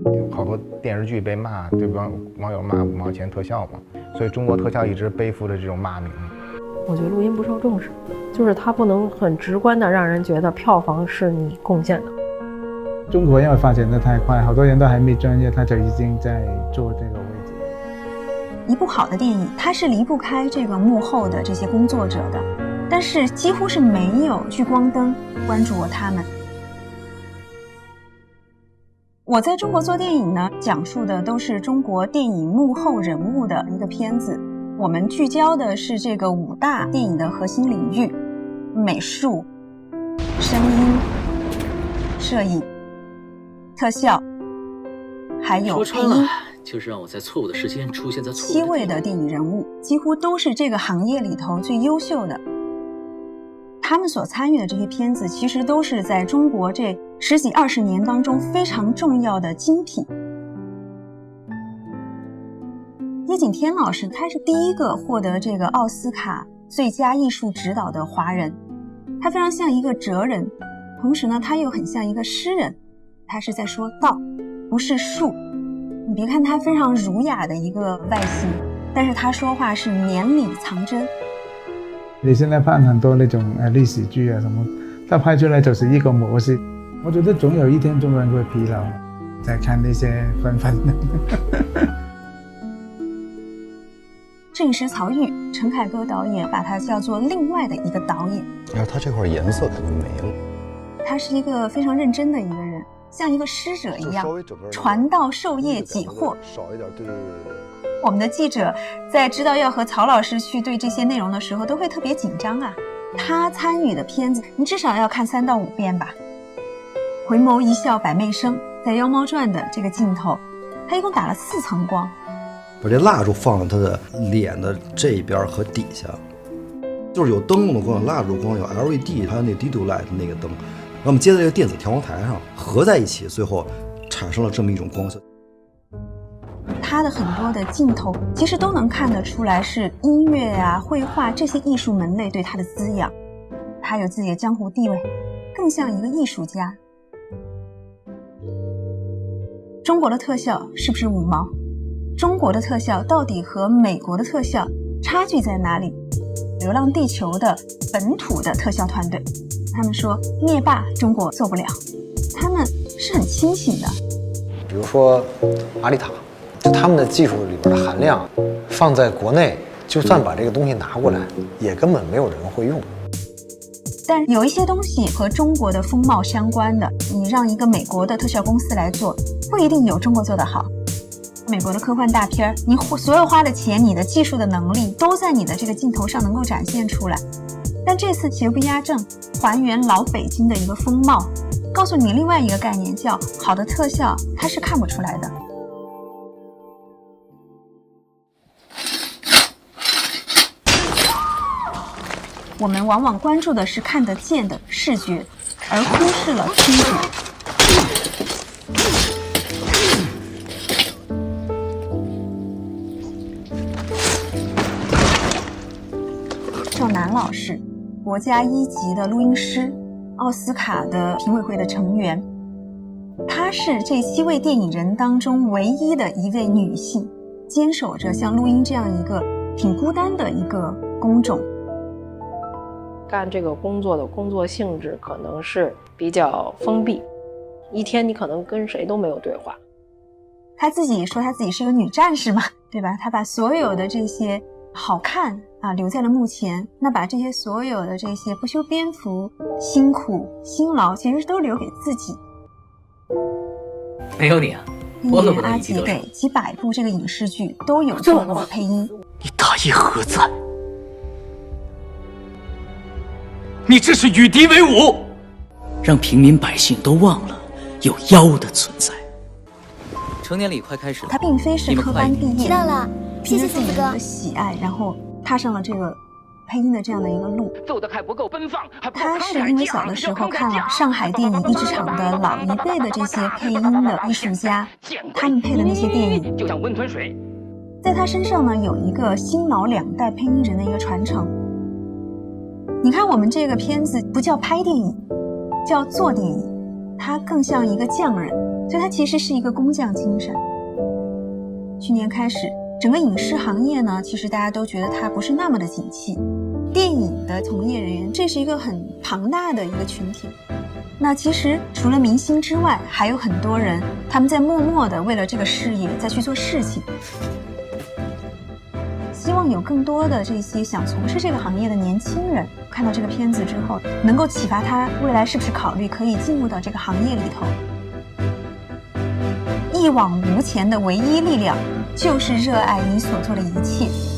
有好多电视剧被骂，对网友骂5毛钱特效嘛，所以中国特效一直背负着这种骂名。我觉得录音不受重视，就是它不能很直观的让人觉得票房是你贡献的。中国因为发展的太快，好多人都还没专业，他就已经在做这个位置。一部好的电影，它是离不开这个幕后的这些工作者的，但是几乎是没有聚光灯关注过他们。我在中国做电影呢，讲述的都是中国电影幕后人物的一个片子。我们聚焦的是这个5大电影的核心领域：美术、声音、摄影、特效，还有配音。就是让我在错误的时间出现在错误的7位的电影人物几乎都是这个行业里头最优秀的。他们所参与的这些片子其实都是在中国这10几20年当中非常重要的精品。叶景天老师他是第一个获得这个奥斯卡最佳艺术指导的华人，他非常像一个哲人，同时呢他又很像一个诗人，他是在说道，不是术。你别看他非常儒雅的一个外形，但是他说话是绵里藏针。你现在看很多那种历史剧啊什么，他拍出来就是一个模式。我觉得总有一天中国人会疲劳，在看那些纷纷的。摄影师曹郁，陈凯歌导演把他叫做另外的一个导演。他这块颜色肯定没了。他是一个非常认真的一个人，像一个师者一样，传道授业解惑。少一点，对。我们的记者在知道要和曹老师去对这些内容的时候，都会特别紧张啊。他参与的片子，你至少要看3到5遍吧。回眸一笑百媚生，在《妖猫传》的这个镜头，他一共打了4层光。把这蜡烛放在他的脸的这一边和底下，就是有灯笼的光，有蜡烛光，有 LED， 还有那 Dido Light 那个灯，然后我们接在这个电子调光台上合在一起，最后产生了这么一种光色。他的很多的镜头其实都能看得出来是音乐啊、绘画这些艺术门类对他的滋养。他有自己的江湖地位，更像一个艺术家。中国的特效是不是5毛？中国的特效到底和美国的特效差距在哪里？流浪地球的本土的特效团队，他们说灭霸中国做不了，他们是很清醒的。比如说阿丽塔，就他们的技术里边的含量，放在国内，就算把这个东西拿过来，也根本没有人会用。但有一些东西和中国的风貌相关的，你让一个美国的特效公司来做，不一定有中国做得好。美国的科幻大片，你所有花的钱，你的技术的能力都在你的这个镜头上能够展现出来。但这次邪不压正，还原老北京的一个风貌，告诉你另外一个概念，叫好的特效它是看不出来的。我们往往关注的是看得见的视觉，而忽视了听觉。赵楠老师，国家1级的录音师，奥斯卡的评委会的成员，她是这7位电影人当中唯一的一位女性，坚守着像录音这样一个挺孤单的一个工种。干这个工作的工作性质可能是比较封闭，一天你可能跟谁都没有对话。她自己说她自己是个女战士嘛，对吧？她把所有的这些好看啊留在了幕前，那把这些所有的这些不修边幅、辛苦辛劳其实都留给自己。没有你啊，我可不能一击得手。阿杰给几百部这个影视剧都有做过配音。你大义何在？你这是与敌为伍，让平民百姓都忘了有妖的存在。成年礼快开始了，他并非是科班毕业，知道了，谢谢子哥。的喜爱，然后踏上了这个配音的这样的一个路。走得还不够奔放，他是因为小的时候看了上海电影译制厂的老一辈的这些配音的艺术家，他们配的那些电影，就像温吞水。在他身上呢，有一个新老2代配音人的一个传承。你看我们这个片子不叫拍电影，叫做电影。他更像一个匠人，所以他其实是一个工匠精神。去年开始，整个影视行业呢，其实大家都觉得它不是那么的景气。电影的从业人员，这是一个很庞大的一个群体。那其实除了明星之外，还有很多人，他们在默默的为了这个事业在去做事情。希望有更多的这些想从事这个行业的年轻人，看到这个片子之后，能够启发他未来是不是考虑可以进入到这个行业里头。一往无前的唯一力量，就是热爱你所做的一切。